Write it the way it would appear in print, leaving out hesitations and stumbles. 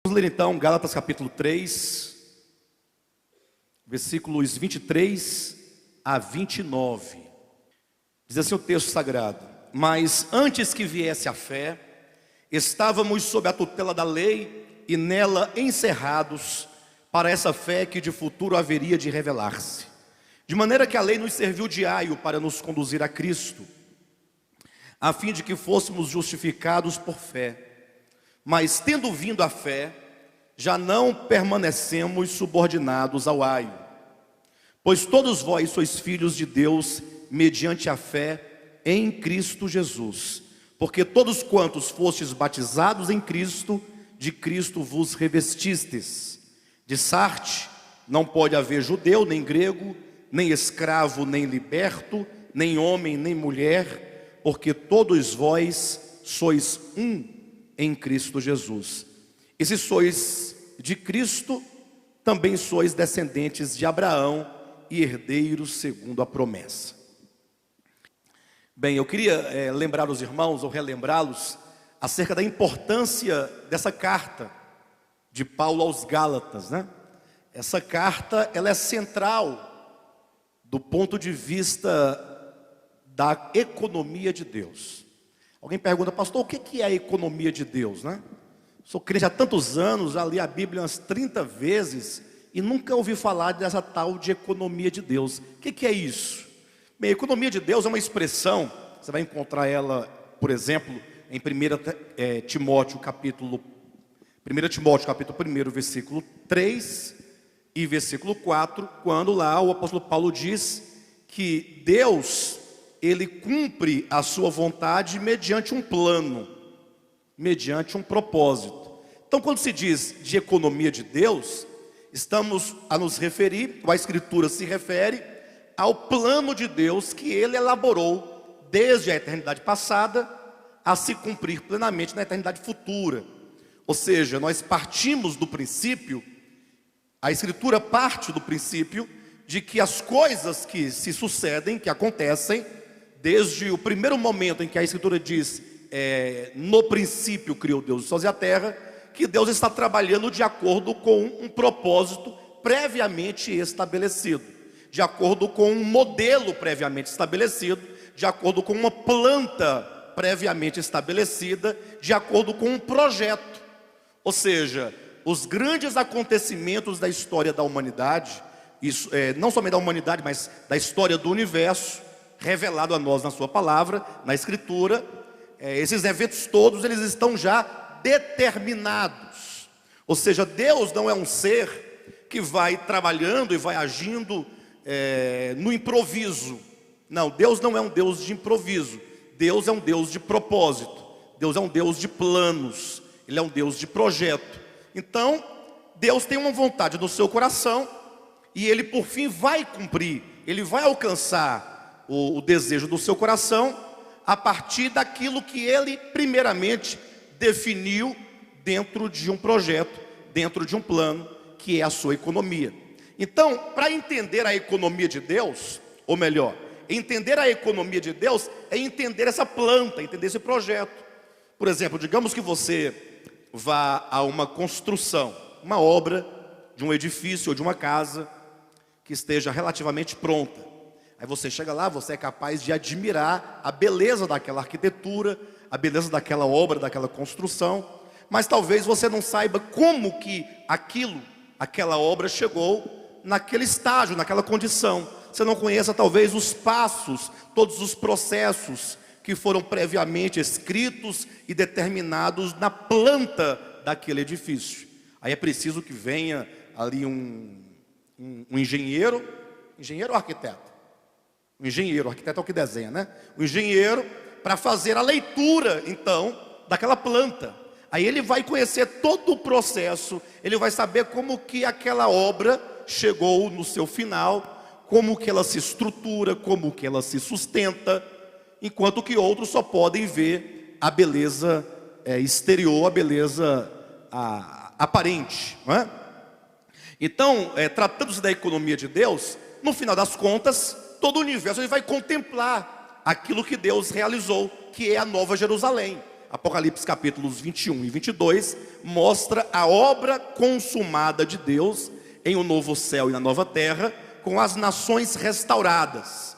Vamos ler então Gálatas capítulo 3, versículos 23 a 29. Diz assim o texto sagrado: mas antes que viesse a fé, estávamos sob a tutela da lei e nela encerrados para essa fé que de futuro haveria de revelar-se. De maneira que a lei nos serviu de aio para nos conduzir a Cristo, a fim de que fôssemos justificados por fé. Mas tendo vindo a fé, já não permanecemos subordinados ao aio. Pois todos vós sois filhos de Deus mediante a fé em Cristo Jesus. Porque todos quantos fostes batizados em Cristo, de Cristo vos revestistes. De Sarte, não pode haver judeu, nem grego, nem escravo, nem liberto, nem homem, nem mulher, porque todos vós sois um em Cristo Jesus. E se sois de Cristo, também sois descendentes de Abraão e herdeiros segundo a promessa. Bem, eu queria lembrar os irmãos, ou relembrá-los, acerca da importância dessa carta de Paulo aos Gálatas, né? Essa carta, ela é central do ponto de vista da economia de Deus. Alguém pergunta: pastor, o que é a economia de Deus, né? Sou crente há tantos anos, já li a Bíblia umas 30 vezes e nunca ouvi falar dessa tal de economia de Deus. O que é isso? Bem, a economia de Deus é uma expressão, você vai encontrar ela, por exemplo, em 1 Timóteo capítulo 1, versículo 3 e versículo 4, quando lá o apóstolo Paulo diz que Deus, ele cumpre a sua vontade mediante um plano, mediante um propósito. Então, quando se diz de economia de Deus, estamos a nos referir, ou a Escritura se refere ao plano de Deus que ele elaborou desde a eternidade passada a se cumprir plenamente na eternidade futura. Ou seja, nós partimos do princípio, a Escritura parte do princípio de que as coisas que se sucedem, que acontecem, desde o primeiro momento em que a Escritura diz, no princípio criou Deus os céus e a terra, que Deus está trabalhando de acordo com um propósito previamente estabelecido, de acordo com um modelo previamente estabelecido, de acordo com uma planta previamente estabelecida, de acordo com um projeto. Ou seja, os grandes acontecimentos da história da humanidade, não somente da humanidade, mas da história do universo, revelado a nós na sua palavra, na Escritura, esses eventos todos, eles estão já determinados. Ou seja, Deus não é um ser que vai trabalhando e vai agindo no improviso. Não, Deus não é um Deus de improviso. Deus é um Deus de propósito. Deus é um Deus de planos. Ele é um Deus de projeto. Então, Deus tem uma vontade no seu coração e Ele por fim vai cumprir. Ele vai alcançar o desejo do seu coração a partir daquilo que Ele primeiramente definiu dentro de um projeto, dentro de um plano, que é a sua economia. Então, para entender a economia de Deus, ou melhor, entender a economia de Deus é entender essa planta, entender esse projeto. Por exemplo, digamos que você vá a uma construção, uma obra de um edifício ou de uma casa que esteja relativamente pronta. Aí você chega lá, você é capaz de admirar a beleza daquela arquitetura, a beleza daquela obra, daquela construção, mas talvez você não saiba como que aquela obra chegou naquele estágio, naquela condição. Você não conheça talvez os passos, todos os processos que foram previamente escritos e determinados na planta daquele edifício. Aí é preciso que venha ali um engenheiro ou arquiteto? O arquiteto é o que desenha, né? O engenheiro, para fazer a leitura, então, daquela planta. Aí ele vai conhecer todo o processo, ele vai saber como que aquela obra chegou no seu final, como que ela se estrutura, como que ela se sustenta, enquanto que outros só podem ver a beleza exterior, a beleza aparente, não é? Então, tratando-se da economia de Deus, no final das contas, todo o universo ele vai contemplar aquilo que Deus realizou, que é a Nova Jerusalém, Apocalipse capítulos 21 e 22, mostra a obra consumada de Deus em um novo céu e na nova terra, com as nações restauradas.